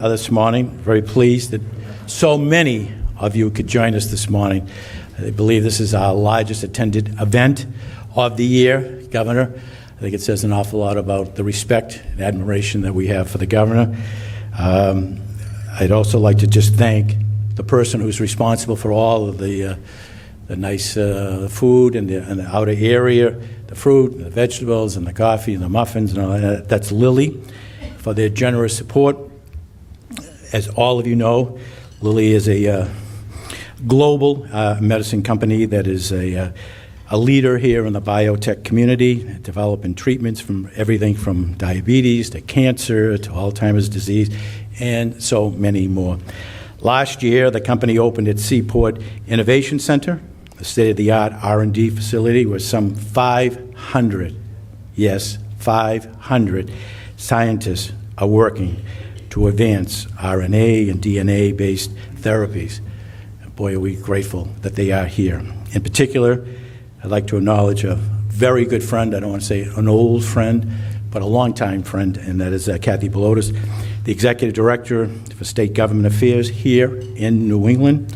This morning. Very pleased that so many of you could join us this morning. I believe this is our largest attended event of the year, Governor. I think it says an awful lot about the respect and admiration that we have for the Governor. I'd also like to just thank the person who's responsible for all of the nice food and the outer area, the fruit, and the vegetables, and the coffee, and the muffins, and all that. That's Lily, for their generous support. As all of you know, Lilly is a global medicine company that is a leader here in the biotech community, developing treatments from everything from diabetes to cancer to Alzheimer's disease, and so many more. Last year, the company opened its Seaport Innovation Center, a state-of-the-art R&D facility where some 500, yes, 500 scientists are working to advance RNA and DNA-based therapies. And boy, are we grateful that they are here. In particular, I'd like to acknowledge a very good friend, I don't want to say an old friend, but a longtime friend, and that is Kathy Pelotas, the Executive Director for State Government Affairs here in New England,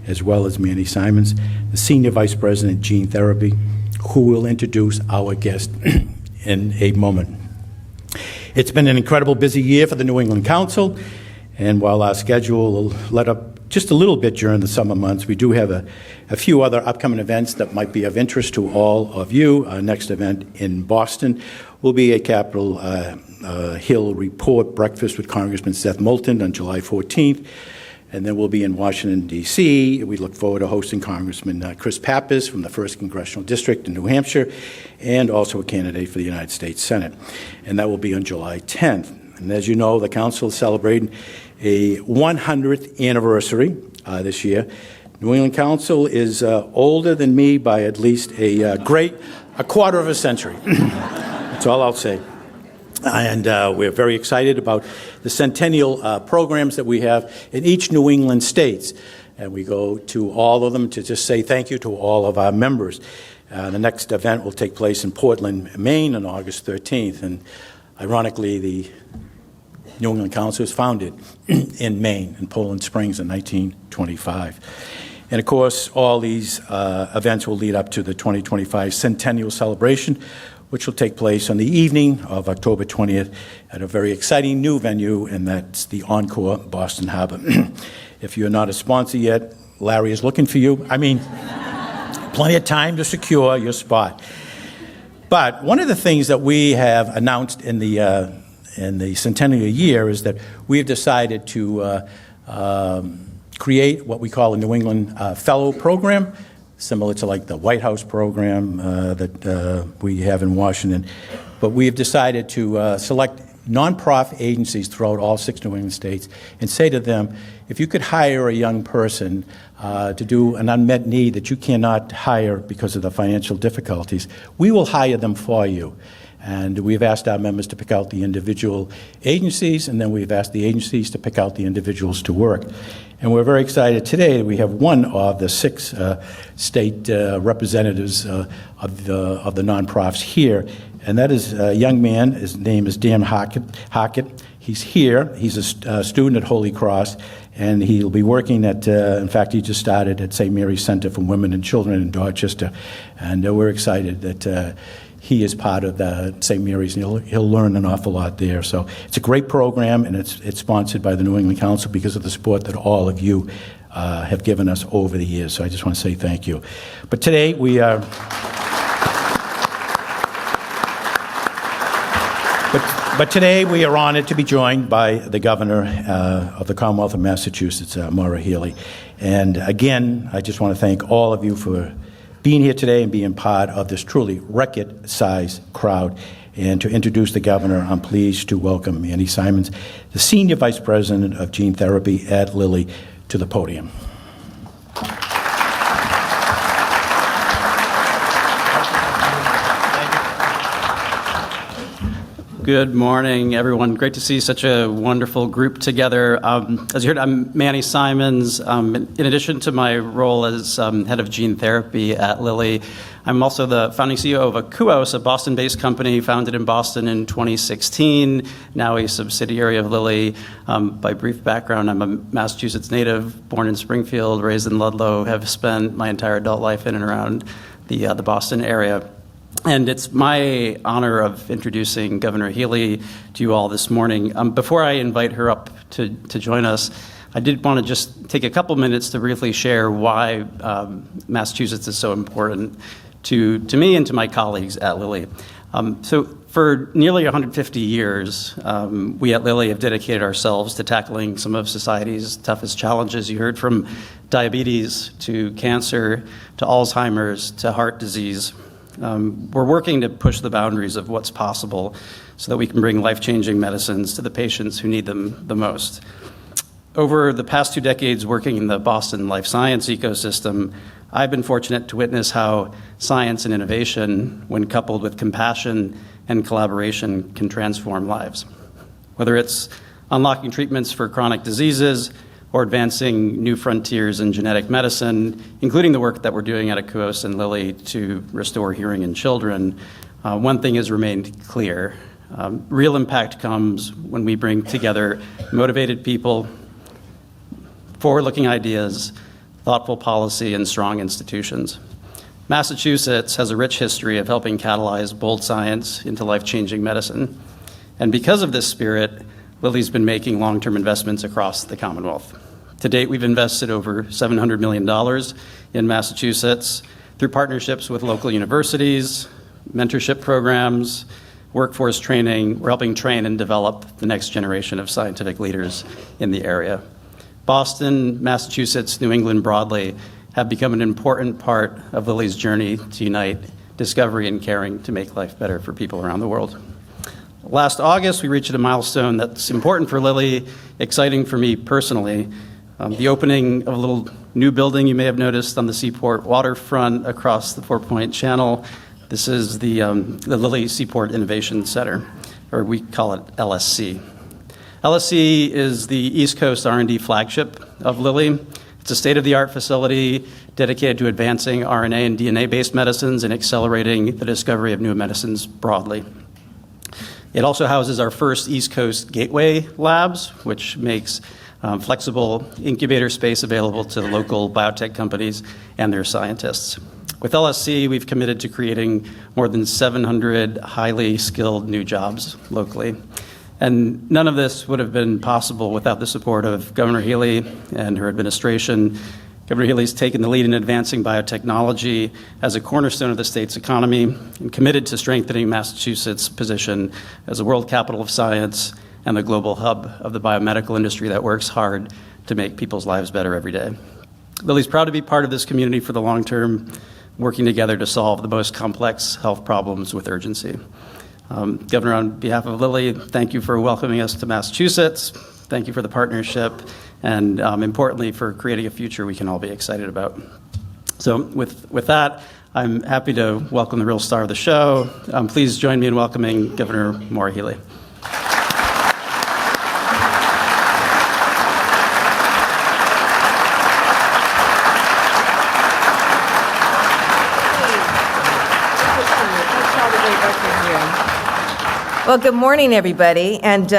as well as Manny Simons, the Senior Vice President, Gene Therapy, who will introduce our guest in a moment. It's been an incredible busy year for the New England Council, and while our schedule will let up just a little bit during the summer months, we do have a few other upcoming events that might be of interest to all of you. Our next event in Boston will be a Capitol Hill Report breakfast with Congressman Seth Moulton on July 14th. And then we'll be in Washington, D.C. We look forward to hosting Congressman Chris Pappas from the 1st Congressional District in New Hampshire, and also a candidate for the United States Senate. And that will be on July 10th. And as you know, the Council is celebrating a 100th anniversary this year. New England Council is older than me by at least a quarter of a century. That's all I'll say. And we're very excited about the centennial programs that we have in each New England states. And we go to all of them to just say thank you to all of our members. The next event will take place in Portland, Maine on August 13th. And ironically, the New England Council was founded in Maine, in Poland Springs in 1925. And of course, all these events will lead up to the 2025 Centennial Celebration, which will take place on the evening of October 20th at a very exciting new venue, and that's the Encore Boston Harbor. If you're not a sponsor yet, Larry is looking for you. I mean, plenty of time to secure your spot. But one of the things that we have announced in the centennial year is that we have decided to create what we call a New England Fellow Program, similar to like the White House program that we have in Washington. But we have decided to select nonprofit agencies throughout all 6 New England states and say to them, if you could hire a young person to do an unmet need that you cannot hire because of the financial difficulties, we will hire them for you. And we've asked our members to pick out the individual agencies, and then we've asked the agencies to pick out the individuals to work. And we're very excited today that we have one of the 6 state representatives of the nonprofits here, and that is a young man. His name is Dan Hockett. He's here. He's a student at Holy Cross, and he'll be working at, in fact, he just started at St. Mary's Center for Women and Children in Dorchester, and we're excited that he is part of the St. Mary's, and he'll learn an awful lot there. So it's a great program, and it's sponsored by the New England Council because of the support that all of you have given us over the years. So I just want to say thank you. But today we are... But today we are honored to be joined by the Governor of the Commonwealth of Massachusetts, Maura Healey. And again, I just want to thank all of you for being here today and being part of this truly record-sized crowd. And to introduce the Governor, I'm pleased to welcome Manny Simons, the Senior Vice President of Gene Therapy at Lilly, to the podium. Good morning, everyone. Great to see such a wonderful group together. As you heard, I'm Manny Simons. In addition to my role as head of gene therapy at Lilly, I'm also the founding CEO of Akuos, a Boston-based company founded in Boston in 2016, now a subsidiary of Lilly. By brief background, I'm a Massachusetts native, born in Springfield, raised in Ludlow, have spent my entire adult life in and around the Boston area. And it's my honor of introducing Governor Healey to you all this morning. Before I invite her up to join us, I did want to just take a couple minutes to briefly share why Massachusetts is so important to me and to my colleagues at Lilly. So for nearly 150 years, we at Lilly have dedicated ourselves to tackling some of society's toughest challenges. You heard from diabetes to cancer to Alzheimer's to heart disease. We're working to push the boundaries of what's possible so that we can bring life-changing medicines to the patients who need them the most. Over the past 2 decades working in the Boston life science ecosystem, I've been fortunate to witness how science and innovation, when coupled with compassion and collaboration, can transform lives. Whether it's unlocking treatments for chronic diseases or advancing new frontiers in genetic medicine, including the work that we're doing at Akuos and Lilly to restore hearing in children, one thing has remained clear. Real impact comes when we bring together motivated people, forward-looking ideas, thoughtful policy, and strong institutions. Massachusetts has a rich history of helping catalyze bold science into life-changing medicine. And because of this spirit, Lilly's been making long-term investments across the Commonwealth. To date, we've invested over $700 million in Massachusetts through partnerships with local universities, mentorship programs, workforce training. We're helping train and develop the next generation of scientific leaders in the area. Boston, Massachusetts, New England broadly have become an important part of Lilly's journey to unite discovery and caring to make life better for people around the world. Last August, we reached a milestone that's important for Lilly, exciting for me personally. The opening of a little new building you may have noticed on the Seaport waterfront across the Four Point Channel. This is the Lilly Seaport Innovation Center, or we call it LSC. LSC is the East Coast R&D flagship of Lilly. It's a state-of-the-art facility dedicated to advancing RNA and DNA-based medicines and accelerating the discovery of new medicines broadly. It also houses our first East Coast Gateway Labs, which makes flexible incubator space available to local biotech companies and their scientists. With LSC, we've committed to creating more than 700 highly skilled new jobs locally. And none of this would have been possible without the support of Governor Healey and her administration. Governor Healey's taken the lead in advancing biotechnology as a cornerstone of the state's economy and committed to strengthening Massachusetts' position as a world capital of science and the global hub of the biomedical industry that works hard to make people's lives better every day. Lilly's proud to be part of this community for the long term, working together to solve the most complex health problems with urgency. Governor, on behalf of Lilly, thank you for welcoming us to Massachusetts. Thank you for the partnership, and importantly, for creating a future we can all be excited about. So with that, I'm happy to welcome the real star of the show. Please join me in welcoming Governor Maura Healey. Well, good morning, everybody, and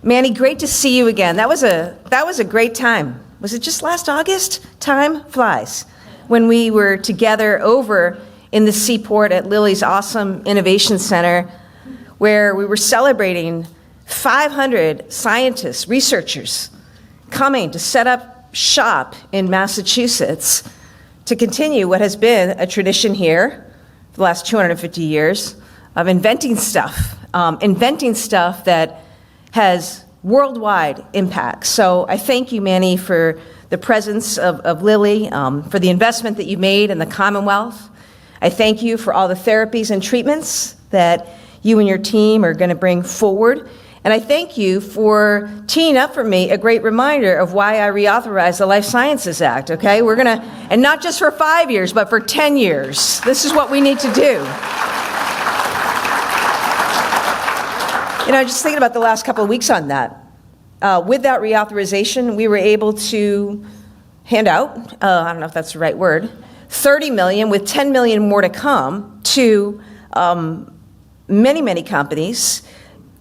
Manny, great to see you again. That was a great time. Was it just last August? Time flies. When we were together over in the Seaport at Lilly's awesome Innovation Center, where we were celebrating 500 scientists, researchers, coming to set up shop in Massachusetts to continue what has been a tradition here for the last 250 years of inventing stuff that has worldwide impact. So I thank you, Manny, for the presence of Lilly, for the investment that you made in the Commonwealth. I thank you for all the therapies and treatments that you and your team are going to bring forward. And I thank you for teeing up for me a great reminder of why I reauthorized the Life Sciences Act, okay? We're going to, and not just for 5 years, but for 10 years. This is what we need to do. Just thinking about the last couple of weeks on that. With that reauthorization, we were able to hand out, I don't know if that's the right word, $30 million with $10 million more to come to many, many companies,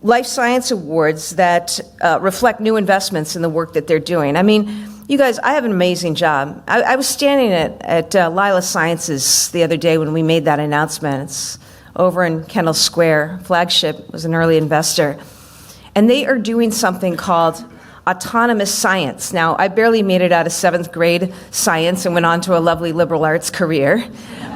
life science awards that reflect new investments in the work that they're doing. I mean, you guys, I have an amazing job. I was standing at Lila Sciences the other day when we made that announcement. It's over in Kendall Square. Flagship was an early investor. And they are doing something called autonomous science. Now, I barely made it out of 7th grade science and went on to a lovely liberal arts career.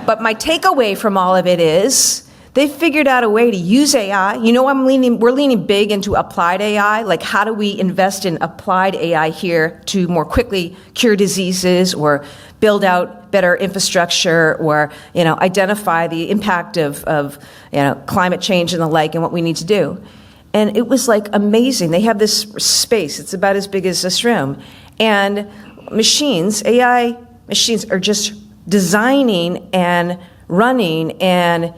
But my takeaway from all of it is they figured out a way to use AI. We're leaning big into applied AI. Like, how do we invest in applied AI here to more quickly cure diseases or build out better infrastructure or, identify the impact of climate change and the like and what we need to do. And it was like amazing. They have this space. It's about as big as this room. And AI machines are just designing and running and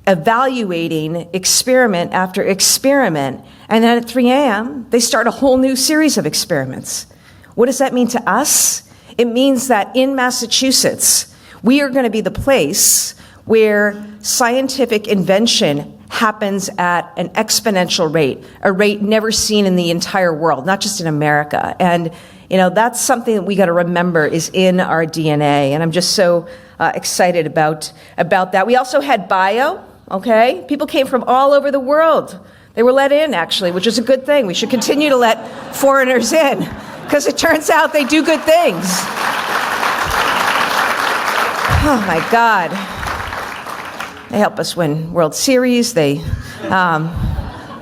evaluating experiment after experiment. And then at 3 a.m., they start a whole new series of experiments. What does that mean to us? It means that in Massachusetts, we are going to be the place where scientific invention happens at an exponential rate, a rate never seen in the entire world, not just in America. And, that's something that we got to remember is in our DNA. And I'm just so excited about that. We also had bio, okay? People came from all over the world. They were let in, actually, which is a good thing. We should continue to let foreigners in, because it turns out they do good things. Oh, my God. They help us win World Series. They,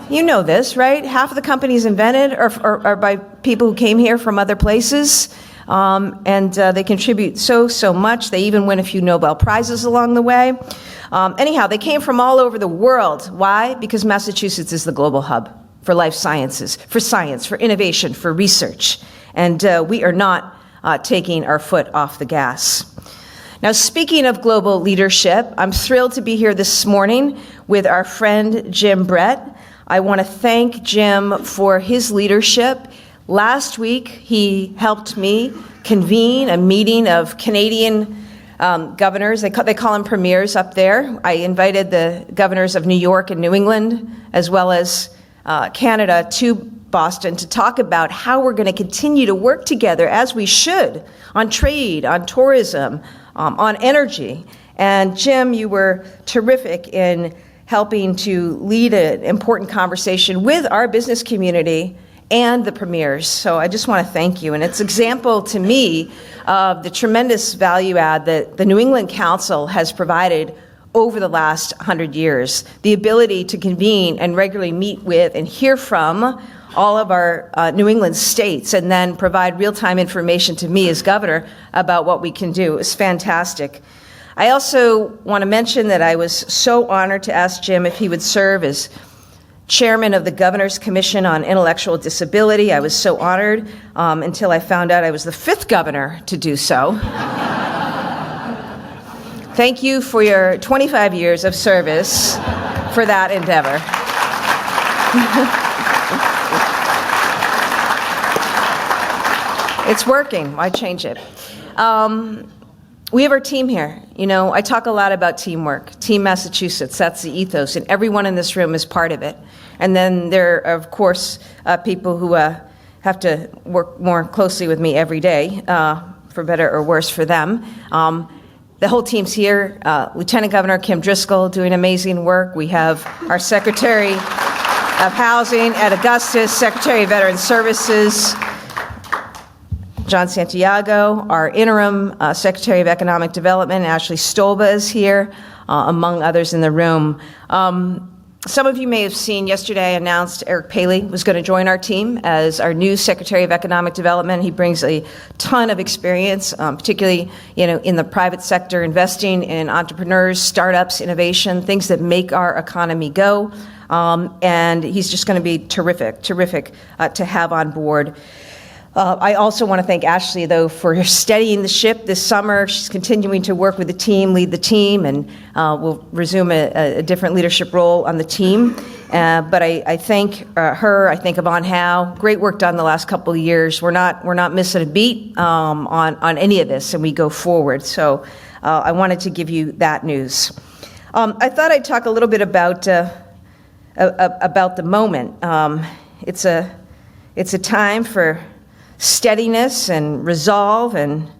you know this, right? Half of the companies invented are by people who came here from other places, and they contribute so much. They even win a few Nobel Prizes along the way. Anyhow, they came from all over the world. Why? Because Massachusetts is the global hub for life sciences, for science, for innovation, for research. And we are not taking our foot off the gas. Now, speaking of global leadership, I'm thrilled to be here this morning with our friend Jim Brett. I want to thank Jim for his leadership. Last week, he helped me convene a meeting of Canadian governors. They call them premiers up there. I invited the governors of New York and New England, as well as Canada, to Boston to talk about how we're going to continue to work together, as we should, on trade, on tourism, on energy. And Jim, you were terrific in helping to lead an important conversation with our business community and the premiers. So I just want to thank you. And it's an example to me of the tremendous value add that the New England Council has provided over the last 100 years. The ability to convene and regularly meet with and hear from all of our New England states, and then provide real-time information to me as governor about what we can do. It was fantastic. I also want to mention that I was so honored to ask Jim if he would serve as chairman of the Governor's Commission on Intellectual Disability. I was so honored until I found out I was the 5th governor to do so. Thank you for your 25 years of service for that endeavor. It's working. Why change it? We have our team here. I talk a lot about teamwork. Team Massachusetts, that's the ethos, and everyone in this room is part of it. And then there are, of course, people who have to work more closely with me every day, for better or worse for them. The whole team's here. Lieutenant Governor Kim Driscoll doing amazing work. We have our Secretary of Housing, Ed Augustus, Secretary of Veteran Services, John Santiago, our interim Secretary of Economic Development, Ashley Stolba, is here, among others in the room. Some of you may have seen yesterday I announced Eric Paley was going to join our team as our new Secretary of Economic Development. He brings a ton of experience, particularly in the private sector, investing in entrepreneurs, startups, innovation, things that make our economy go. And he's just going to be terrific to have on board. I also want to thank Ashley, though, for steadying the ship this summer. She's continuing to work with the team, lead the team, and will resume a different leadership role on the team. But I thank her. I thank Yvonne Howe. Great work done the last couple of years. We're not missing a beat on any of this, and we go forward. So I wanted to give you that news. I thought I'd talk a little bit about the moment. It's a time for steadiness and resolve and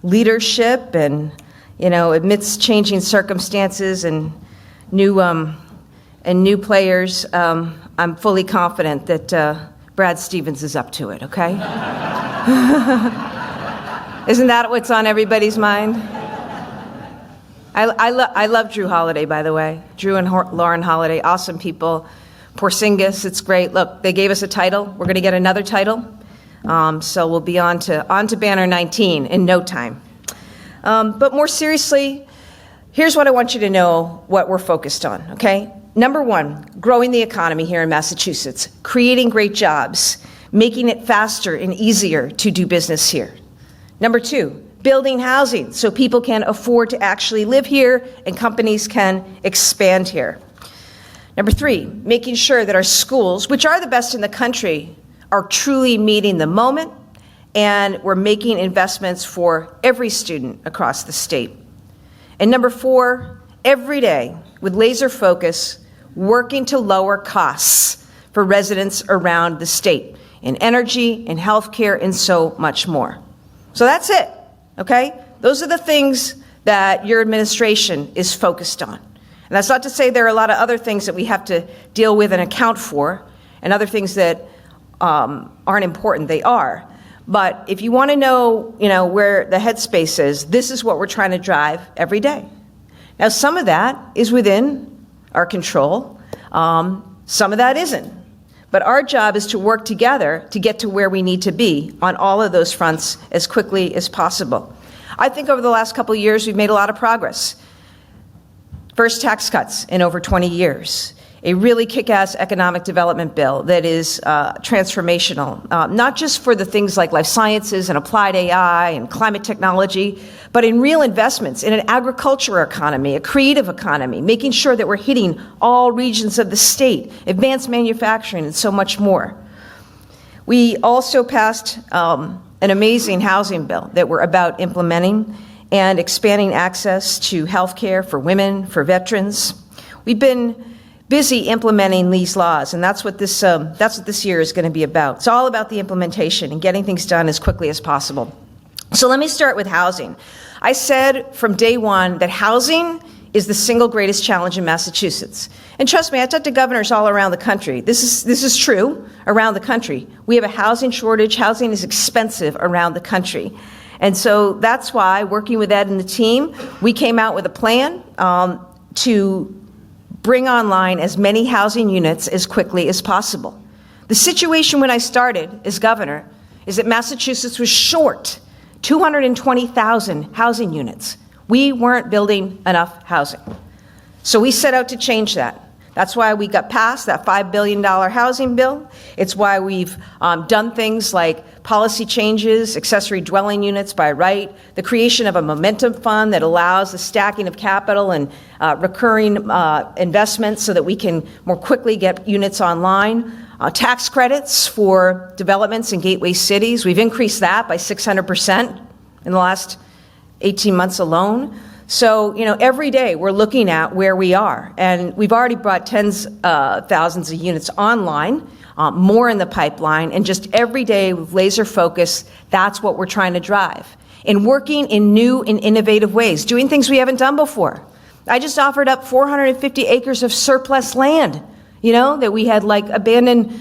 leadership, and amidst changing circumstances and new players, I'm fully confident that Brad Stevens is up to it. Okay, isn't that what's on everybody's mind? I love Drew Holiday, by the way. Drew and Lauren Holiday, awesome people. Porzingis, it's great. Look, they gave us a title. We're going to get another title. So we'll be on to banner 19 in no time. But more seriously, here's what I want you to know what we're focused on, okay? Number one, growing the economy here in Massachusetts, creating great jobs, making it faster and easier to do business here. Number two, building housing so people can afford to actually live here and companies can expand here. Number three, making sure that our schools, which are the best in the country, are truly meeting the moment, and we're making investments for every student across the state. And number four, every day, with laser focus, working to lower costs for residents around the state, in energy, in healthcare, and so much more. So that's it, okay? Those are the things that your administration is focused on. And that's not to say there are a lot of other things that we have to deal with and account for, and other things that aren't important. They are. But if you want to know, where the headspace is, this is what we're trying to drive every day. Now, some of that is within our control. Some of that isn't. But our job is to work together to get to where we need to be on all of those fronts as quickly as possible. I think over the last couple of years, we've made a lot of progress. First tax cuts in over 20 years. A really kick-ass economic development bill that is transformational, not just for the things like life sciences and applied AI and climate technology, but in real investments in an agriculture economy, a creative economy, making sure that we're hitting all regions of the state, advanced manufacturing, and so much more. We also passed an amazing housing bill that we're about implementing and expanding access to health care for women, for veterans. We've been busy implementing these laws, and that's what this year is going to be about. It's all about the implementation and getting things done as quickly as possible. So let me start with housing. I said from day one that housing is the single greatest challenge in Massachusetts. And trust me, I talked to governors all around the country. This is true around the country. We have a housing shortage. Housing is expensive around the country. And so that's why, working with Ed and the team, we came out with a plan to bring online as many housing units as quickly as possible. The situation when I started as governor is that Massachusetts was short 220,000 housing units. We weren't building enough housing. So we set out to change that. That's why we got past that $5 billion housing bill. It's why we've done things like policy changes, accessory dwelling units by right, the creation of a momentum fund that allows the stacking of capital and recurring investments so that we can more quickly get units online, tax credits for developments in gateway cities. We've increased that by 600% in the last 18 months alone. So, every day we're looking at where we are, and we've already brought tens of thousands of units online, more in the pipeline, and just every day with laser focus, that's what we're trying to drive. And working in new and innovative ways, doing things we haven't done before. I just offered up 450 acres of surplus land, that we had like abandoned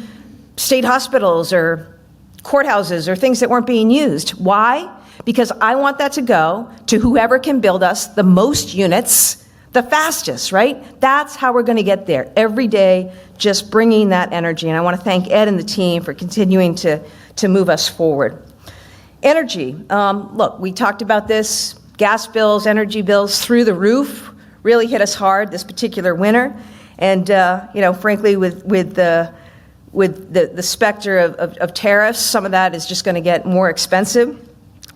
state hospitals or courthouses or things that weren't being used. Why? Because I want that to go to whoever can build us the most units the fastest, right? That's how we're going to get there. Every day, just bringing that energy. And I want to thank Ed and the team for continuing to move us forward. Energy. Look, we talked about this. Gas bills, energy bills through the roof really hit us hard this particular winter. And, frankly, with with the specter of tariffs, some of that is just going to get more expensive.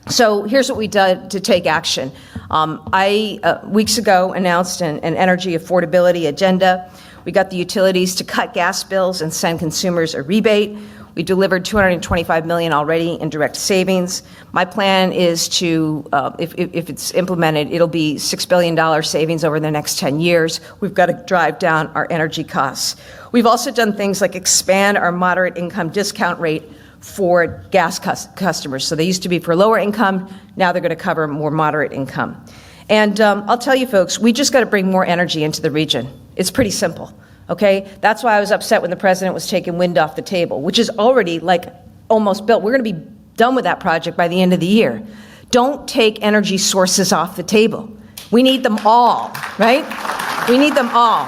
So here's what we did to take action. I, weeks ago, announced an energy affordability agenda. We got the utilities to cut gas bills and send consumers a rebate. We delivered $225 million already in direct savings. My plan is to, if it's implemented, it'll be $6 billion savings over the next 10 years. We've got to drive down our energy costs. We've also done things like expand our moderate income discount rate for gas customers. So they used to be for lower income, now they're going to cover more moderate income. And I'll tell you folks, we just got to bring more energy into the region. It's pretty simple, okay? That's why I was upset when the president was taking wind off the table, which is already like almost built. We're going to be done with that project by the end of the year. Don't take energy sources off the table. We need them all, right? We need them all.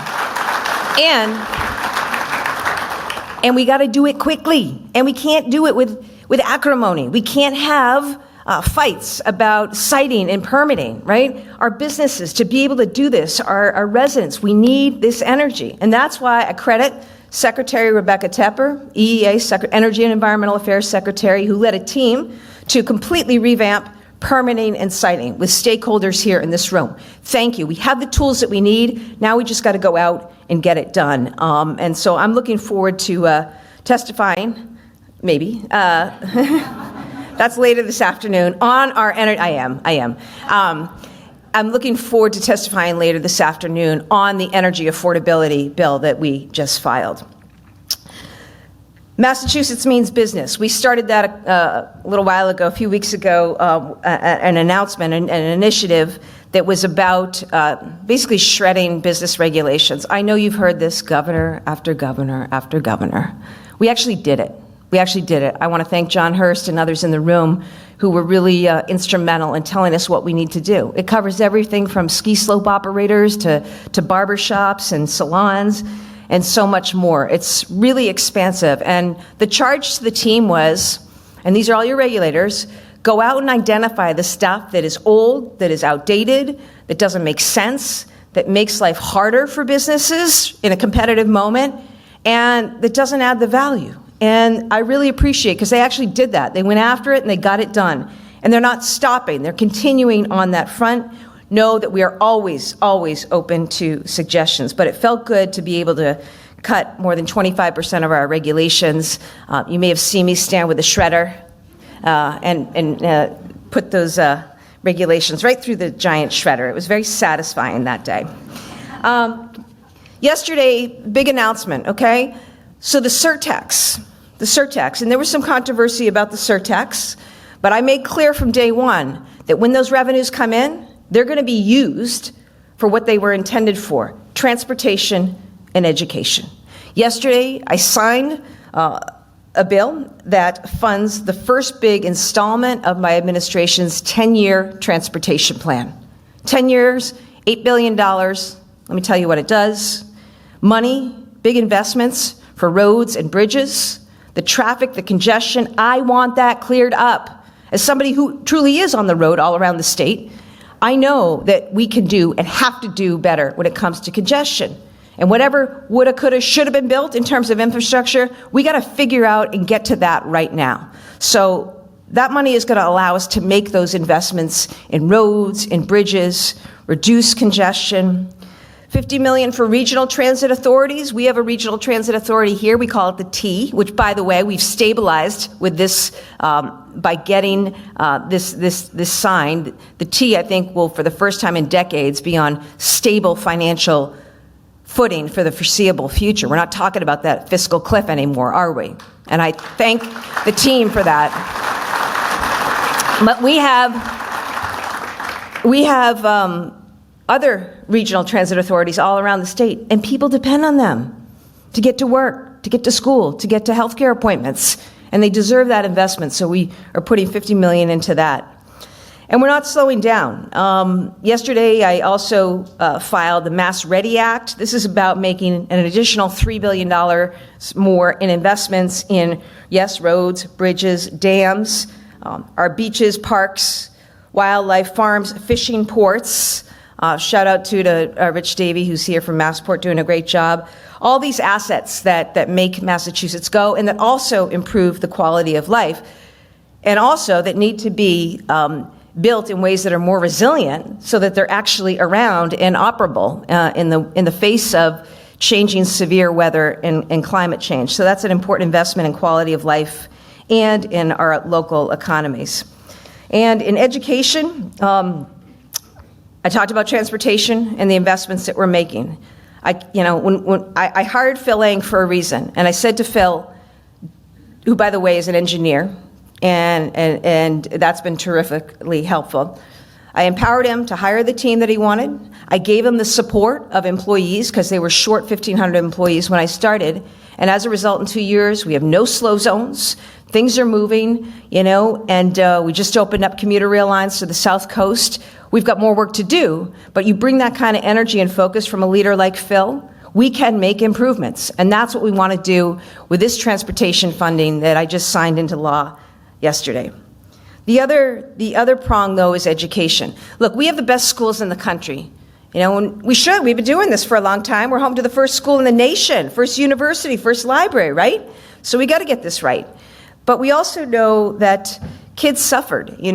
And we got to do it quickly. And we can't do it with acrimony. We can't have fights about siting and permitting, right? Our businesses, to be able to do this, our residents, we need this energy. And that's why I credit Secretary Rebecca Tepper, EEA, Energy and Environmental Affairs Secretary, who led a team to completely revamp permitting and siting with stakeholders here in this room. Thank you. We have the tools that we need. Now we just got to go out and get it done. And so I'm looking forward to testifying, maybe. That's later this afternoon on our energy. I am. I'm looking forward to testifying later this afternoon on the energy affordability bill that we just filed. Massachusetts means business. We started that a little while ago, a few weeks ago, an announcement, an initiative that was about basically shredding business regulations. I know you've heard this, governor after governor after governor. We actually did it. I want to thank John Hurst and others in the room who were really instrumental in telling us what we need to do. It covers everything from ski slope operators to barbershops and salons and so much more. It's really expansive. And the charge to the team was, and these are all your regulators, go out and identify the stuff that is old, that is outdated, that doesn't make sense, that makes life harder for businesses in a competitive moment, and that doesn't add the value. And I really appreciate, because they actually did that. They went after it and they got it done. And they're not stopping. They're continuing on that front. Know that we are always, always open to suggestions. But it felt good to be able to cut more than 25% of our regulations. You may have seen me stand with a shredder and put those regulations right through the giant shredder. It was very satisfying that day. Yesterday, big announcement, okay? So the surtax, and there was some controversy about the surtax, but I made clear from day one that when those revenues come in, they're going to be used for what they were intended for, transportation and education. Yesterday, I signed a bill that funds the first big installment of my administration's 10-year transportation plan. 10 years, $8 billion. Let me tell you what it does. Money, big investments for roads and bridges, the traffic, the congestion. I want that cleared up. As somebody who truly is on the road all around the state, I know that we can do and have to do better when it comes to congestion. And whatever woulda, coulda, shoulda been built in terms of infrastructure, we got to figure out and get to that right now. So that money is going to allow us to make those investments in roads, in bridges, reduce congestion. $50 million for regional transit authorities. We have a regional transit authority here. We call it the T, which, by the way, we've stabilized with this by getting this signed. The T, I think, will, for the first time in decades, be on stable financial footing for the foreseeable future. We're not talking about that fiscal cliff anymore, are we? And I thank the team for that. But we have other regional transit authorities all around the state, and people depend on them to get to work, to get to school, to get to healthcare appointments, and they deserve that investment, so we are putting $50 million into that. And we're not slowing down. Yesterday, I also filed the Mass Ready Act. This is about making an additional $3 billion more in investments in, yes, roads, bridges, dams, our beaches, parks, wildlife farms, fishing ports, Shout out to Rich Davey, who's here from Massport, doing a great job. All these assets that make Massachusetts go and that also improve the quality of life, and also that need to be built in ways that are more resilient so that they're actually around and operable in the face of changing severe weather and climate change. So that's an important investment in quality of life and in our local economies. And in education, I talked about transportation and the investments that we're making. I hired Phil Lang for a reason, and I said to Phil, who by the way is an engineer, and that's been terrifically helpful. I empowered him to hire the team that he wanted. I gave him the support of employees because they were short 1,500 employees when I started. And as a result, in 2 years, we have no slow zones. Things are moving, and we just opened up commuter rail lines to the South Coast. We've got more work to do, but you bring that kind of energy and focus from a leader like Phil, we can make improvements. And that's what we want to do with this transportation funding that I just signed into law yesterday. The other prong, though, is education. Look, we have the best schools in the country. We've been doing this for a long time. We're home to the first school in the nation, first university, first library, right? So we got to get this right. But we also know that kids suffered. I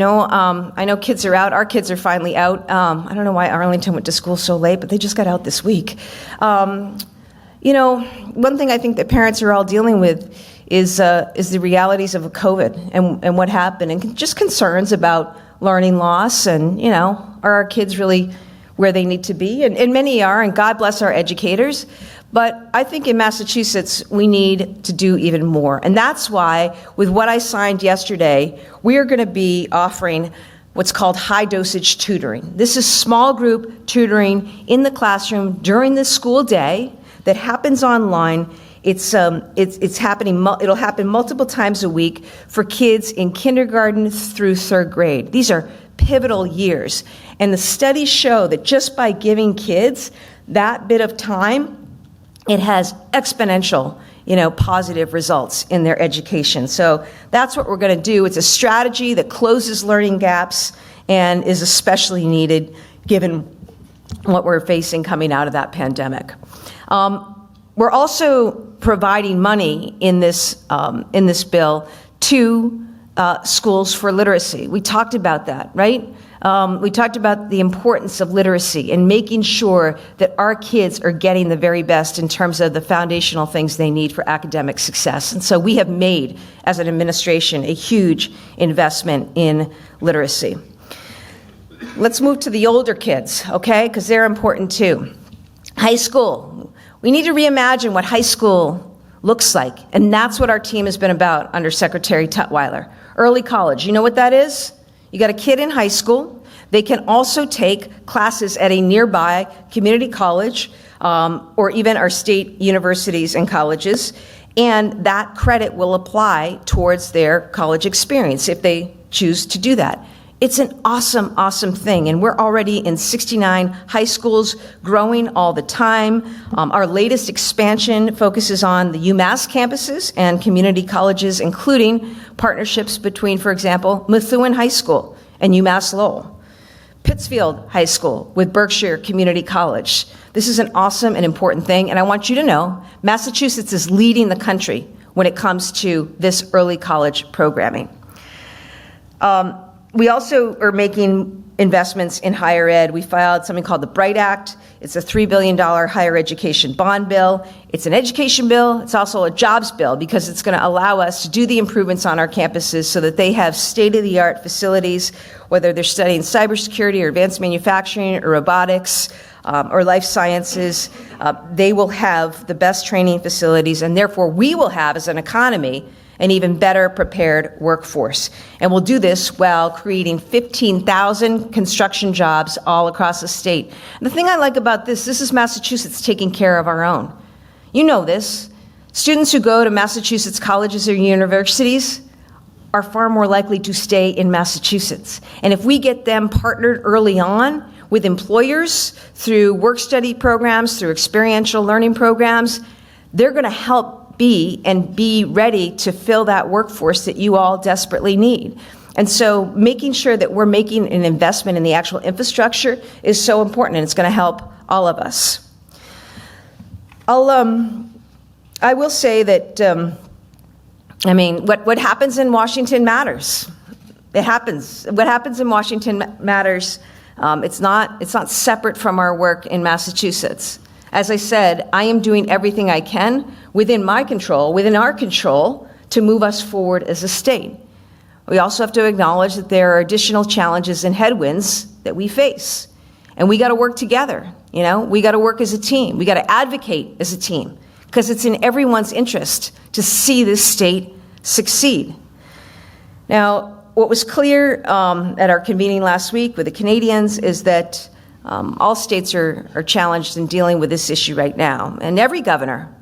know kids are out. Our kids are finally out. I don't know why Arlington went to school so late, but they just got out this week. One thing I think that parents are all dealing with is the realities of COVID and what happened, and just concerns about learning loss and, are our kids really where they need to be? And many are, and God bless our educators. But I think in Massachusetts, we need to do even more. And that's why, with what I signed yesterday, we are going to be offering what's called high-dosage tutoring. This is small group tutoring in the classroom during the school day that happens online. It's happening. It'll happen multiple times a week for kids in kindergarten through third grade. These are pivotal years, and the studies show that just by giving kids that bit of time, it has exponential, positive results in their education. So that's what we're going to do. It's a strategy that closes learning gaps and is especially needed given what we're facing coming out of that pandemic. We're also providing money in this bill to schools for literacy. We talked about that, right? We talked about the importance of literacy and making sure that our kids are getting the very best in terms of the foundational things they need for academic success. And so we have made, as an administration, a huge investment in literacy. Let's move to the older kids, okay? Because they're important too. High school. We need to reimagine what high school looks like, and that's what our team has been about under Secretary Tutwiler. Early college, you know what that is? You got a kid in high school. They can also take classes at a nearby community college or even our state universities and colleges, and that credit will apply towards their college experience if they choose to do that. It's an awesome, awesome thing, and we're already in 69 high schools, growing all the time. Our latest expansion focuses on the UMass campuses and community colleges, including partnerships between, for example, Methuen High School and UMass Lowell. Pittsfield High School with Berkshire Community College. This is an awesome and important thing, and I want you to know Massachusetts is leading the country when it comes to this early college programming. We also are making investments in higher ed. We filed something called the BRIGHT Act. It's a $3 billion higher education bond bill. It's an education bill. It's also a jobs bill because it's going to allow us to do the improvements on our campuses so that they have state-of-the-art facilities, whether they're studying cybersecurity or advanced manufacturing or robotics or life sciences. They will have the best training facilities, and therefore we will have, as an economy, an even better prepared workforce. And we'll do this while creating 15,000 construction jobs all across the state. And the thing I like about this is Massachusetts taking care of our own. You know this. Students who go to Massachusetts colleges or universities are far more likely to stay in Massachusetts. And if we get them partnered early on with employers through work-study programs, through experiential learning programs, they're going to help be ready to fill that workforce that you all desperately need. And so making sure that we're making an investment in the actual infrastructure is so important, and it's going to help all of us. I will say that, what happens in Washington matters. It happens. What happens in Washington matters. It's not separate from our work in Massachusetts. As I said, I am doing everything I can within my control, within our control, to move us forward as a state. We also have to acknowledge that there are additional challenges and headwinds that we face. And we got to work together, We got to work as a team. We got to advocate as a team, because it's in everyone's interest to see this state succeed. Now, what was clear at our convening last week with the Canadians is that all states are challenged in dealing with this issue right now. And every governor,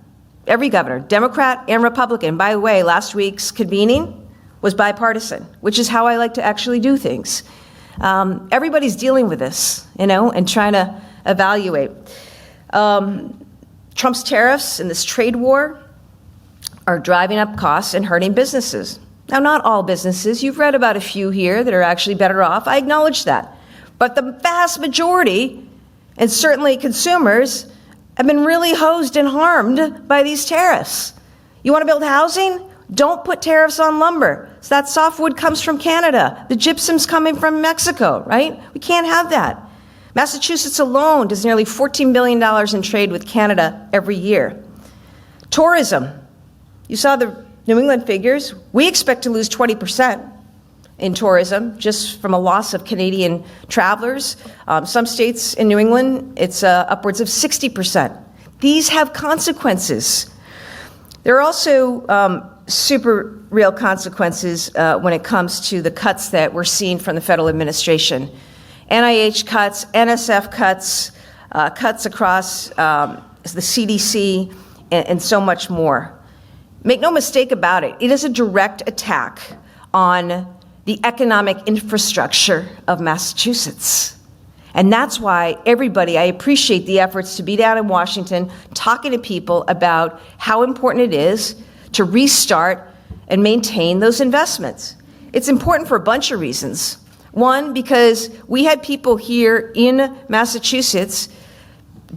Democrat and Republican, by the way, last week's convening was bipartisan, which is how I like to actually do things. Everybody's dealing with this, and trying to evaluate. Trump's tariffs and this trade war are driving up costs and hurting businesses. Now, not all businesses. You've read about a few here that are actually better off. I acknowledge that. But the vast majority, and certainly consumers, have been really hosed and harmed by these tariffs. You want to build housing? Don't put tariffs on lumber. So that softwood comes from Canada. The gypsum's coming from Mexico, right? We can't have that. Massachusetts alone does nearly $14 billion in trade with Canada every year. Tourism. You saw the New England figures. We expect to lose 20% in tourism just from a loss of Canadian travelers. Some states in New England, it's upwards of 60%. These have consequences. There are also super real consequences when it comes to the cuts that we're seeing from the federal administration. NIH cuts, NSF cuts, cuts across the CDC, and so much more. Make no mistake about it, it is a direct attack on the economic infrastructure of Massachusetts. And that's why I appreciate the efforts to be down in Washington talking to people about how important it is to restart and maintain those investments. It's important for a bunch of reasons. One, because we had people here in Massachusetts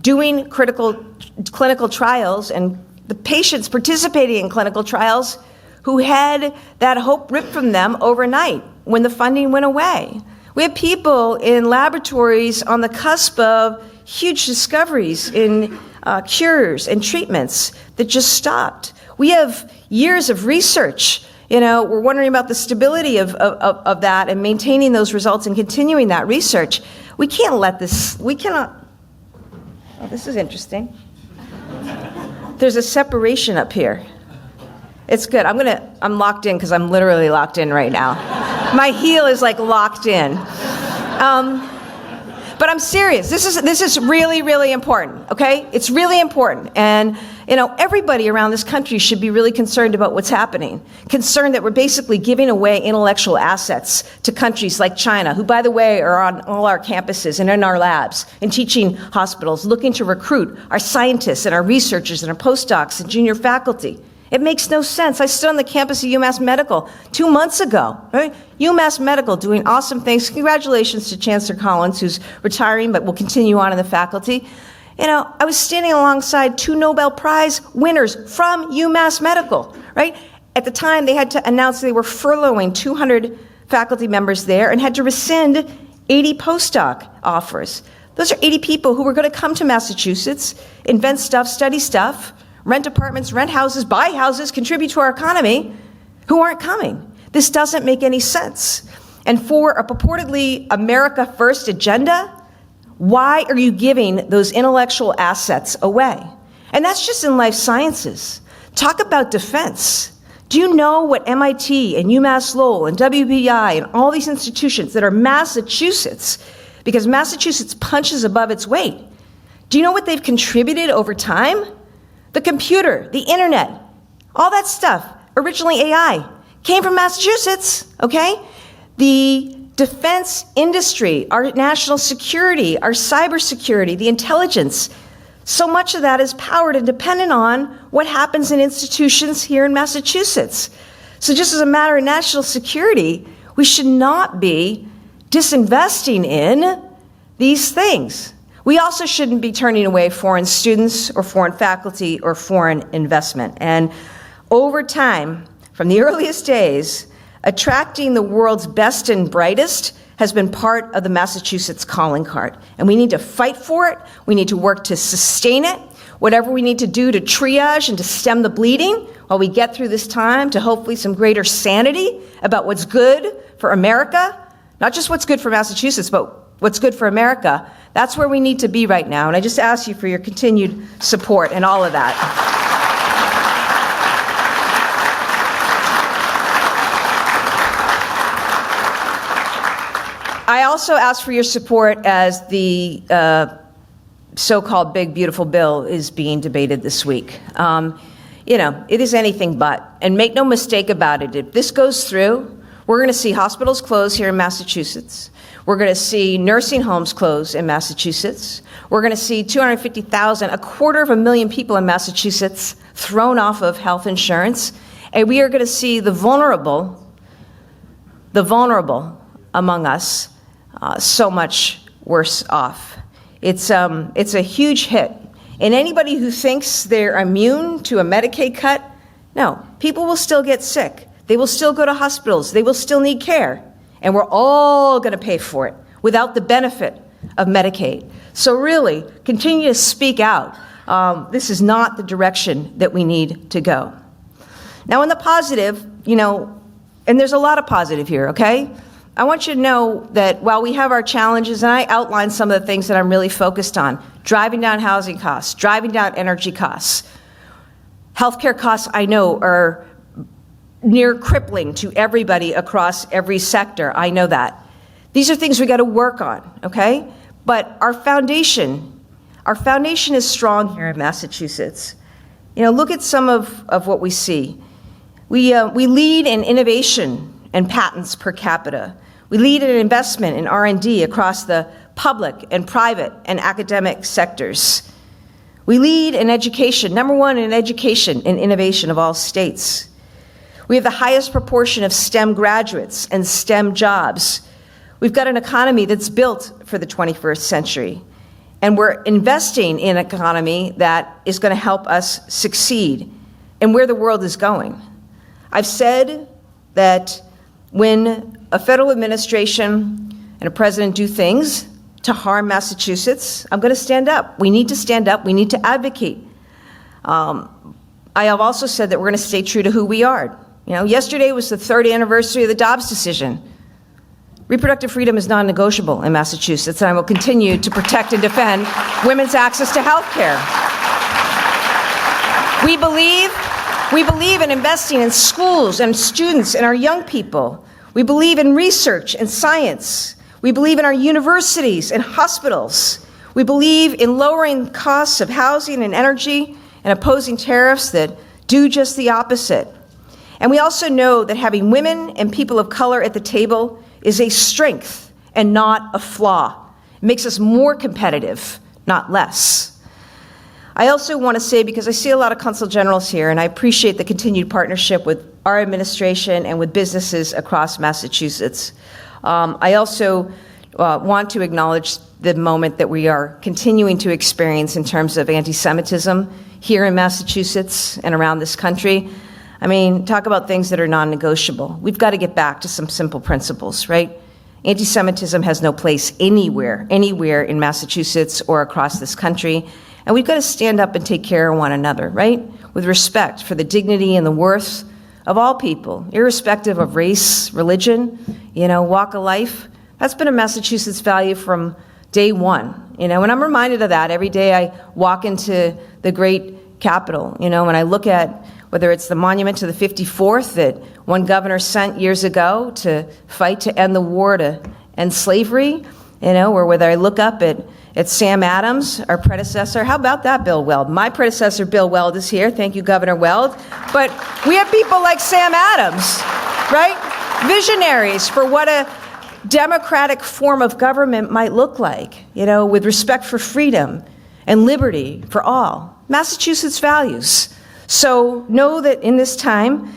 doing clinical trials, and the patients participating in clinical trials who had that hope ripped from them overnight when the funding went away. We have people in laboratories on the cusp of huge discoveries in cures and treatments that just stopped. We have years of research. We're wondering about the stability of that and maintaining those results and continuing that research. We cannot, this is interesting. There's a separation up here. It's good. I'm locked in because I'm literally locked in right now. My heel is like locked in. But I'm serious. This is really, really important, okay? It's really important. And, everybody around this country should be really concerned about what's happening. Concerned that we're basically giving away intellectual assets to countries like China, who, by the way, are on all our campuses and in our labs and teaching hospitals, looking to recruit our scientists and our researchers and our postdocs and junior faculty. It makes no sense. I stood on the campus of UMass Medical 2 months ago. Right? UMass Medical doing awesome things. Congratulations to Chancellor Collins, who's retiring but will continue on in the faculty. I was standing alongside 2 Nobel Prize winners from UMass Medical, right? At the time, they had to announce they were furloughing 200 faculty members there and had to rescind 80 postdoc offers. Those are 80 people who were going to come to Massachusetts, invent stuff, study stuff, rent apartments, rent houses, buy houses, contribute to our economy, who aren't coming. This doesn't make any sense. And for a purportedly America First agenda, why are you giving those intellectual assets away? And that's just in life sciences. Talk about defense. Do you know what MIT and UMass Lowell and WBI and all these institutions that are Massachusetts, because Massachusetts punches above its weight, do you know what they've contributed over time? The computer, the internet, all that stuff, originally AI, came from Massachusetts, okay? The defense industry, our national security, our cybersecurity, the intelligence, so much of that is powered and dependent on what happens in institutions here in Massachusetts. So just as a matter of national security, We should not be disinvesting in these things. We also shouldn't be turning away foreign students or foreign faculty or foreign investment. And over time, from the earliest days, attracting the world's best and brightest has been part of the Massachusetts calling card. And we need to fight for it. We need to work to sustain it. Whatever we need to do to triage and to stem the bleeding while we get through this time to hopefully some greater sanity about what's good for America, not just what's good for Massachusetts, but what's good for America. That's where we need to be right now. And I just ask you for your continued support and all of that. I also ask for your support as the so-called big, beautiful bill is being debated this week. It is anything but. And make no mistake about it, if this goes through, we're going to see hospitals close here in Massachusetts. We're going to see nursing homes close in Massachusetts. We're going to see 250,000, 250,000 people in Massachusetts thrown off of health insurance. And we are going to see the vulnerable among us so much worse off. It's a huge hit. And anybody who thinks they're immune to a Medicaid cut, no, people will still get sick. They will still go to hospitals. They will still need care. And we're all going to pay for it without the benefit of Medicaid. So really, continue to speak out. This is not the direction that we need to go. Now, in the positive, and there's a lot of positive here, okay? I want you to know that while we have our challenges, and I outlined some of the things that I'm really focused on, driving down housing costs, driving down energy costs, healthcare costs I know are near crippling to everybody across every sector. I know that. These are things we got to work on, okay? But our foundation is strong here in Massachusetts. Look at some of what we see. We lead in innovation and patents per capita. We lead in investment in R&D across the public and private and academic sectors. We lead in education, number one in education and innovation of all states. We have the highest proportion of STEM graduates and STEM jobs. We've got an economy that's built for the 21st century. And we're investing in an economy that is going to help us succeed in where the world is going. I've said that when a federal administration and a president do things to harm Massachusetts, I'm going to stand up. We need to stand up. We need to advocate. I have also said that we're going to stay true to who we are. Yesterday was the 3rd anniversary of the Dobbs decision. Reproductive freedom is non-negotiable in Massachusetts, and I will continue to protect and defend women's access to health care. We believe in investing in schools and students and our young people. We believe in research and science. We believe in our universities and hospitals. We believe in lowering costs of housing and energy and opposing tariffs that do just the opposite. And we also know that having women and people of color at the table is a strength and not a flaw. It makes us more competitive, not less. I also want to say, because I see a lot of consul generals here, and I appreciate the continued partnership with our administration and with businesses across Massachusetts. I also want to acknowledge the moment that we are continuing to experience in terms of anti-Semitism here in Massachusetts and around this country. I mean, talk about things that are non-negotiable. We've got to get back to some simple principles, right? Anti-Semitism has no place anywhere in Massachusetts or across this country. And we've got to stand up and take care of one another, right? With respect for the dignity and the worth of all people, irrespective of race, religion, walk of life. That's been a Massachusetts value from day one, and I'm reminded of that every day I walk into the great capital, when I look at whether it's the monument to the 54th that one governor sent years ago to fight to end the war to end slavery, or whether I look up at Sam Adams, our predecessor. How about that, Bill Weld? My predecessor, Bill Weld, is here. Thank you, Governor Weld. But we have people like Sam Adams, right? Visionaries for what a democratic form of government might look like, with respect for freedom and liberty for all. Massachusetts values. So know that in this time,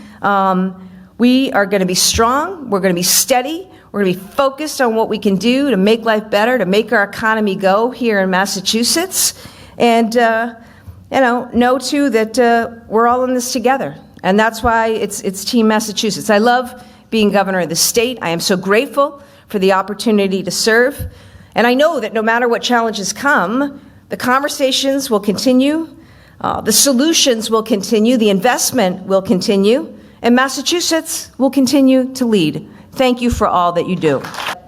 We are going to be strong. We're going to be steady. We're going to be focused on what we can do to make life better, to make our economy go here in Massachusetts. And, know too that we're all in this together. And that's why it's Team Massachusetts. I love being governor of the state. I am so grateful for the opportunity to serve. And I know that no matter what challenges come, the conversations will continue, the solutions will continue, the investment will continue, and Massachusetts will continue to lead. Thank you for all that you do.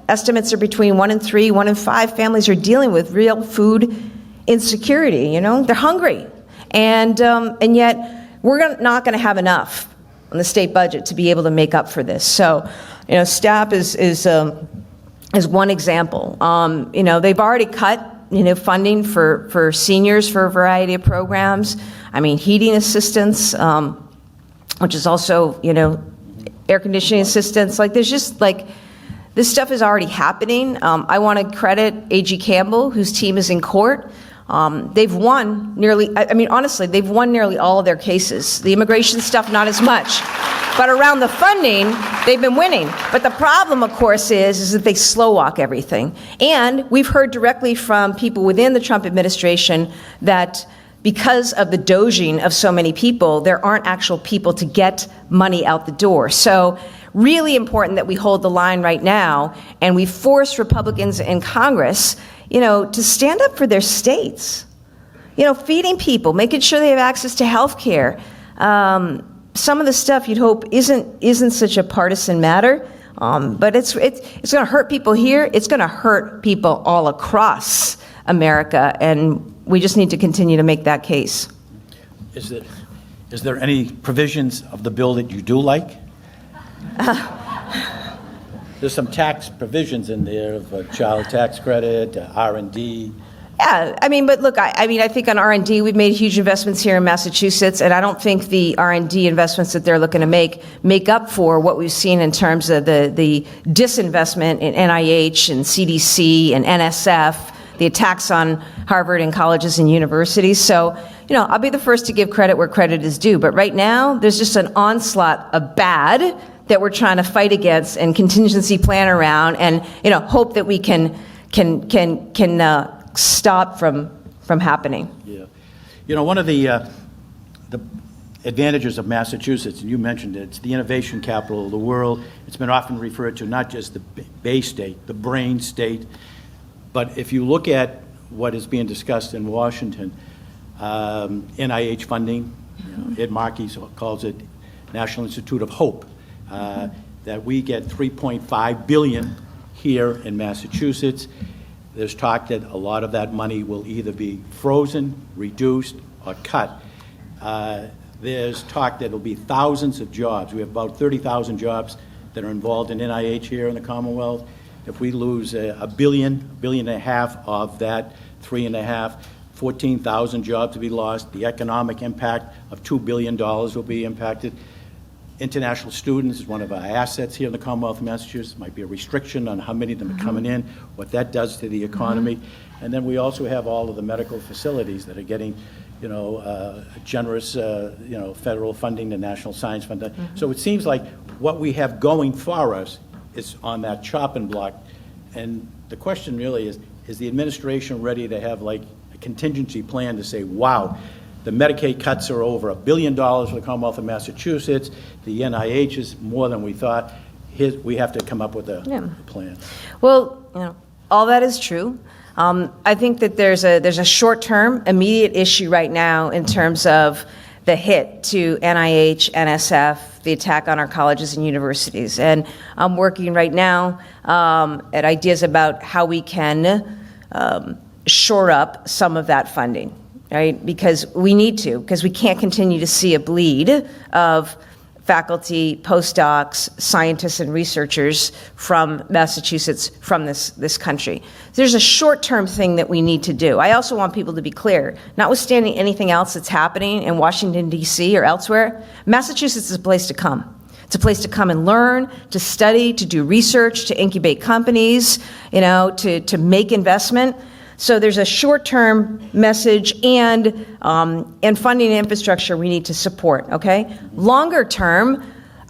Estimates are between 1 in 3, 1 in 5 families are dealing with real food insecurity. They're hungry, and yet we're not going to have enough on the state budget to be able to make up for this. So, STAP is one example. They've already cut funding for seniors for a variety of programs. Heating assistance, which is also air conditioning assistance. This stuff is already happening. I want to credit A.G. Campbell, whose team is in court. They've won honestly, they've won nearly all of their cases. The immigration stuff, not as much. But around the funding, they've been winning. But the problem, of course, is that they slow walk everything. And we've heard directly from people within the Trump administration that because of the doging of so many people, there aren't actual people to get money out the door. So really important that we hold the line right now, and we force Republicans in Congress, to stand up for their states. Feeding people, making sure they have access to health care. Some of the stuff you'd hope isn't such a partisan matter, but it's going to hurt people here. It's going to hurt people all across America, and we just need to continue to make that case. Is there any provisions of the bill that you do like? There's some tax provisions in there of a child tax credit, R&D. Yeah, but look, I think on R&D we've made huge investments here in Massachusetts, and I don't think the R&D investments that they're looking to make up for what we've seen in terms of the disinvestment in NIH and CDC and NSF, the attacks on Harvard and colleges and universities. So, I'll be the first to give credit where credit is due, but right now there's just an onslaught of bad that we're trying to fight against and contingency plan around, and hope that we can stop from happening. Yeah, one of the advantages of Massachusetts, and you mentioned it, it's the innovation capital of the world. It's been often referred to not just the Bay State, the brain state, but if you look at what is being discussed in Washington, NIH funding, Ed Markey calls it National Institute of Hope, that we get $3.5 billion here in Massachusetts. There's talk that a lot of that money will either be frozen, reduced, or cut. There's talk that there will be thousands of jobs. We have about 30,000 jobs that are involved in NIH here in the Commonwealth. If we lose $1 billion and a half of that, 3.5, 14,000 jobs will be lost. The economic impact of $2 billion will be impacted. International students is one of our assets here in the Commonwealth of Massachusetts. Might be a restriction on how many of them are coming in, what that does to the economy. And then we also have all of the medical facilities that are getting, generous, federal funding, the National Science Fund. So it seems like what we have going for us is on that chopping block. And the question really is the administration ready to have like a contingency plan to say, wow, the Medicaid cuts are over $1 billion for the Commonwealth of Massachusetts. The NIH is more than we thought. We have to come up with a plan. Well, all that is true. I think that there's a short-term, immediate issue right now in terms of the hit to NIH, NSF, the attack on our colleges and universities. And I'm working right now at ideas about how we can shore up some of that funding. Right? Because we need to, because we can't continue to see a bleed of faculty, postdocs, scientists, and researchers from Massachusetts, from this country. There's a short-term thing that we need to do. I also want people to be clear, notwithstanding anything else that's happening in Washington, D.C. or elsewhere, Massachusetts is a place to come. It's a place to come and learn, to study, to do research, to incubate companies, to make investment. So there's a short-term message and funding and infrastructure we need to support, okay? Longer term,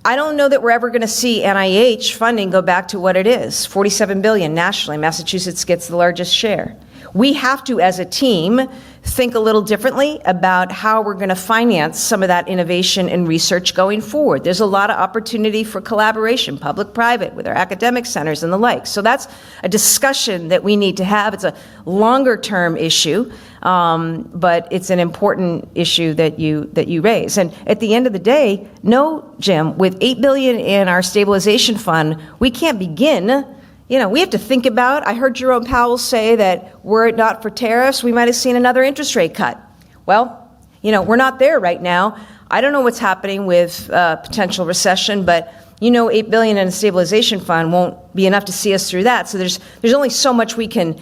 I don't know that we're ever going to see NIH funding go back to what it is, $47 billion nationally. Massachusetts gets the largest share. We have to, as a team, think a little differently about how we're going to finance some of that innovation and research going forward. There's a lot of opportunity for collaboration, public-private, with our academic centers and the like. So that's a discussion that we need to have. It's a longer-term issue, but it's an important issue that you raise. And at the end of the day, no, Jim, with $8 billion in our stabilization fund, we can't begin. We have to think about, I heard Jerome Powell say that were it not for tariffs, we might have seen another interest rate cut. Well, we're not there right now. I don't know what's happening with potential recession, but $8 billion in a stabilization fund won't be enough to see us through that. So there's only so much we can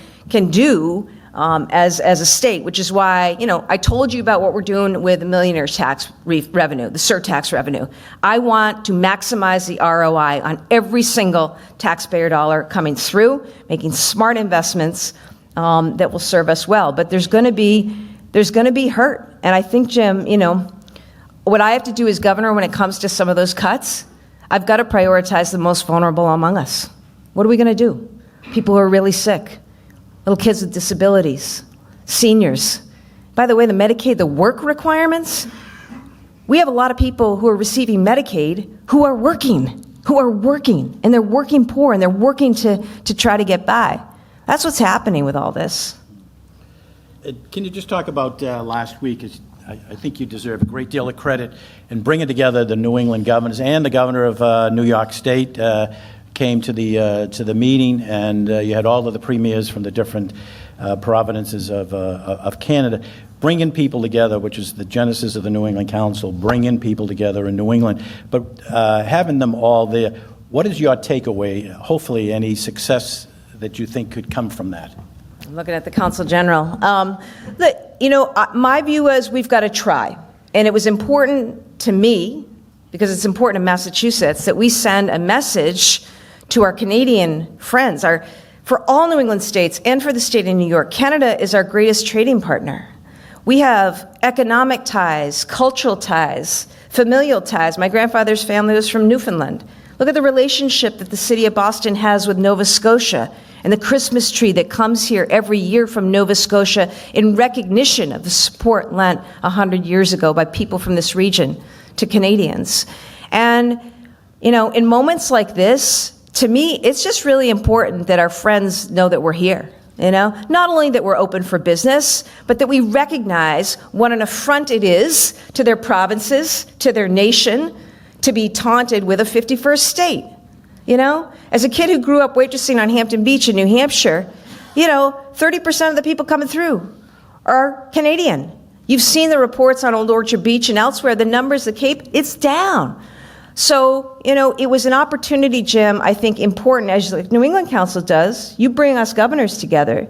do as a state, which is why, I told you about what we're doing with the millionaire's tax revenue, the surtax revenue. I want to maximize the ROI on every single taxpayer dollar coming through, making smart investments that will serve us well. But there's going to be hurt. And I think, Jim, what I have to do as governor when it comes to some of those cuts, I've got to prioritize the most vulnerable among us. What are we going to do? People who are really sick. Little kids with disabilities, seniors. By the way, the work requirements, we have a lot of people who are receiving Medicaid who are working, and they're working poor, and they're working to try to get by. That's what's happening with all this. Can you just talk about last week? I think you deserve a great deal of credit in bringing together the New England governors and the governor of New York State. Came to the meeting, and you had all of the premiers from the different provinces of Canada, bringing people together, which is the genesis of the New England Council, bringing people together in New England. But having them all there, what is your takeaway? Hopefully, any success that you think could come from that? I'm looking at the Consul General. My view was we've got to try, and it was important to me, because it's important in Massachusetts, that we send a message to our Canadian friends, for all New England states and for the state of New York. Canada is our greatest trading partner. We have economic ties, cultural ties, familial ties. My grandfather's family was from Newfoundland. Look at the relationship that the city of Boston has with Nova Scotia and the Christmas tree that comes here every year from Nova Scotia in recognition of the support lent 100 years ago by people from this region to Canadians. And, in moments like this, to me, it's just really important that our friends know that we're here, Not only that we're open for business, but that we recognize what an affront it is to their provinces, to their nation, to be taunted with a 51st state, As a kid who grew up waitressing on Hampton Beach in New Hampshire, 30% of the people coming through are Canadian. You've seen the reports on Old Orchard Beach and elsewhere, the numbers, the Cape, it's down. So, it was an opportunity, Jim, I think important, as the New England Council does. You bring us governors together.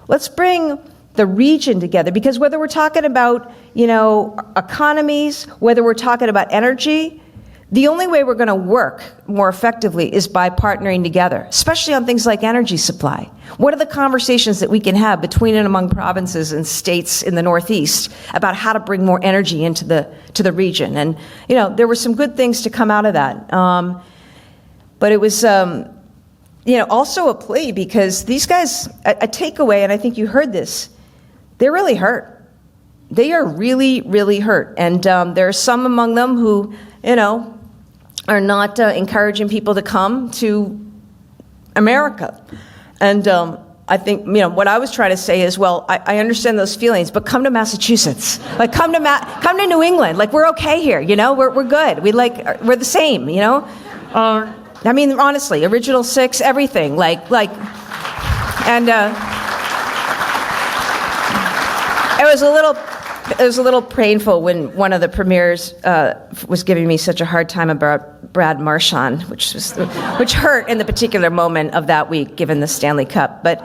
Let's bring the region together, because whether we're talking about, economies, whether we're talking about energy, the only way we're going to work more effectively is by partnering together, especially on things like energy supply. What are the conversations that we can have between and among provinces and states in the Northeast about how to bring more energy into the region? And, there were some good things to come out of that. But it was, also a plea, because these guys, a takeaway, and I think you heard this, they're really hurt. They are really, really hurt. And there are some among them who, are not encouraging people to come to America. And I think, what I was trying to say is, well, I understand those feelings, but come to Massachusetts. Like, come to New England. Like, we're okay here, we're good. We're the same, honestly, Original Six, everything, and it was a little painful when one of the premiers was giving me such a hard time about Brad Marchand, which hurt in the particular moment of that week, given the Stanley Cup. But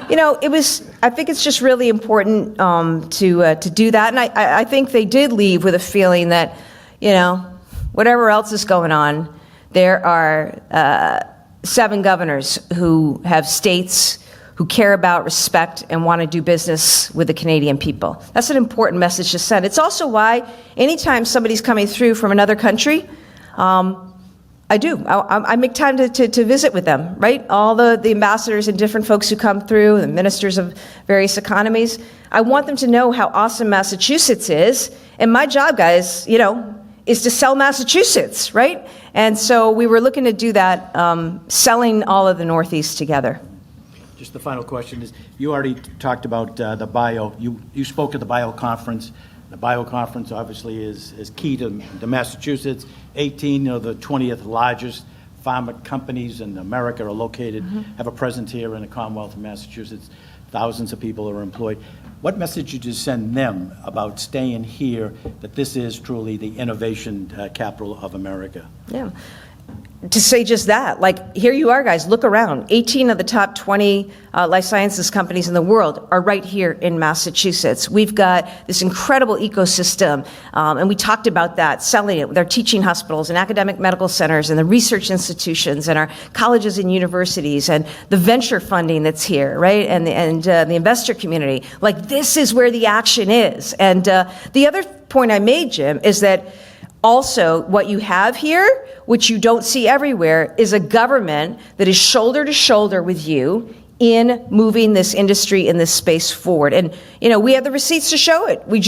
I think it's just really important to do that, and I think they did leave with a feeling that whatever else is going on, there are 7 governors who have states who care about, respect, and want to do business with the Canadian people. That's an important message to send. It's also why anytime somebody's coming through from another country, I do. I make time to visit with them, right? All the ambassadors and different folks who come through, the ministers of various economies. I want them to know how awesome Massachusetts is. And my job, guys, is to sell Massachusetts, right? And so we were looking to do that, selling all of the Northeast together. Just the final question is, you already talked about the bio. You spoke at the bio conference. The bio conference obviously is key to Massachusetts. 18 of the 20th largest pharma companies in America are located, have a presence here in the Commonwealth of Massachusetts. Thousands of people are employed. What message did you send them about staying here, that this is truly the innovation capital of America? Yeah. To say just that, like, here you are, guys, look around. 18 of the top 20 life sciences companies in the world are right here in Massachusetts. We've got this incredible ecosystem, and we talked about that, selling it with our teaching hospitals and academic medical centers and the research institutions and our colleges and universities and the venture funding that's here, right, and the investor community. Like, this is where the action is. And the other point I made, Jim, is that also, what you have here, which you don't see everywhere, is a government that is shoulder to shoulder with you in moving this industry in this space forward. And, we have the receipts to show it. I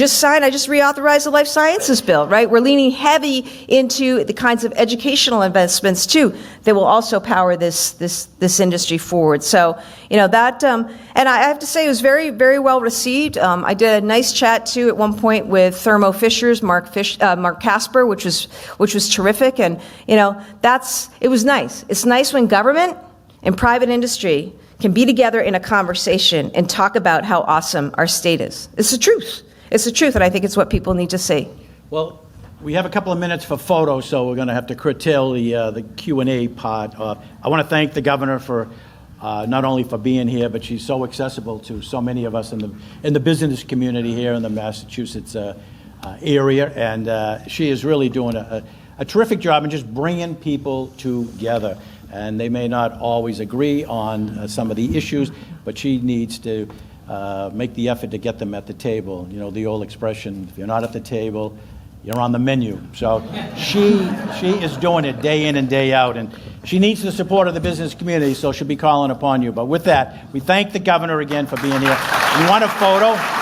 just reauthorized the life sciences bill, right? We're leaning heavy into the kinds of educational investments, too, that will also power this industry forward. So, that, and I have to say it was very, very well received. I did a nice chat, too, at one point with Thermo Fisher's Mark Casper, which was terrific. And, it was nice. It's nice when government and private industry can be together in a conversation and talk about how awesome our state is. It's the truth. It's the truth, and I think it's what people need to see. Well, we have a couple of minutes for photos, so we're going to have to curtail the Q&A part. I want to thank the governor for not only for being here, but she's so accessible to so many of us in the business community here in the Massachusetts area, and she is really doing a terrific job in just bringing people together. And they may not always agree on some of the issues, but she needs to make the effort to get them at the table. The old expression, if you're not at the table, you're on the menu. So she is doing it day in and day out, and she needs the support of the business community, so she'll be calling upon you. But with that, we thank the governor again for being here. You want a photo?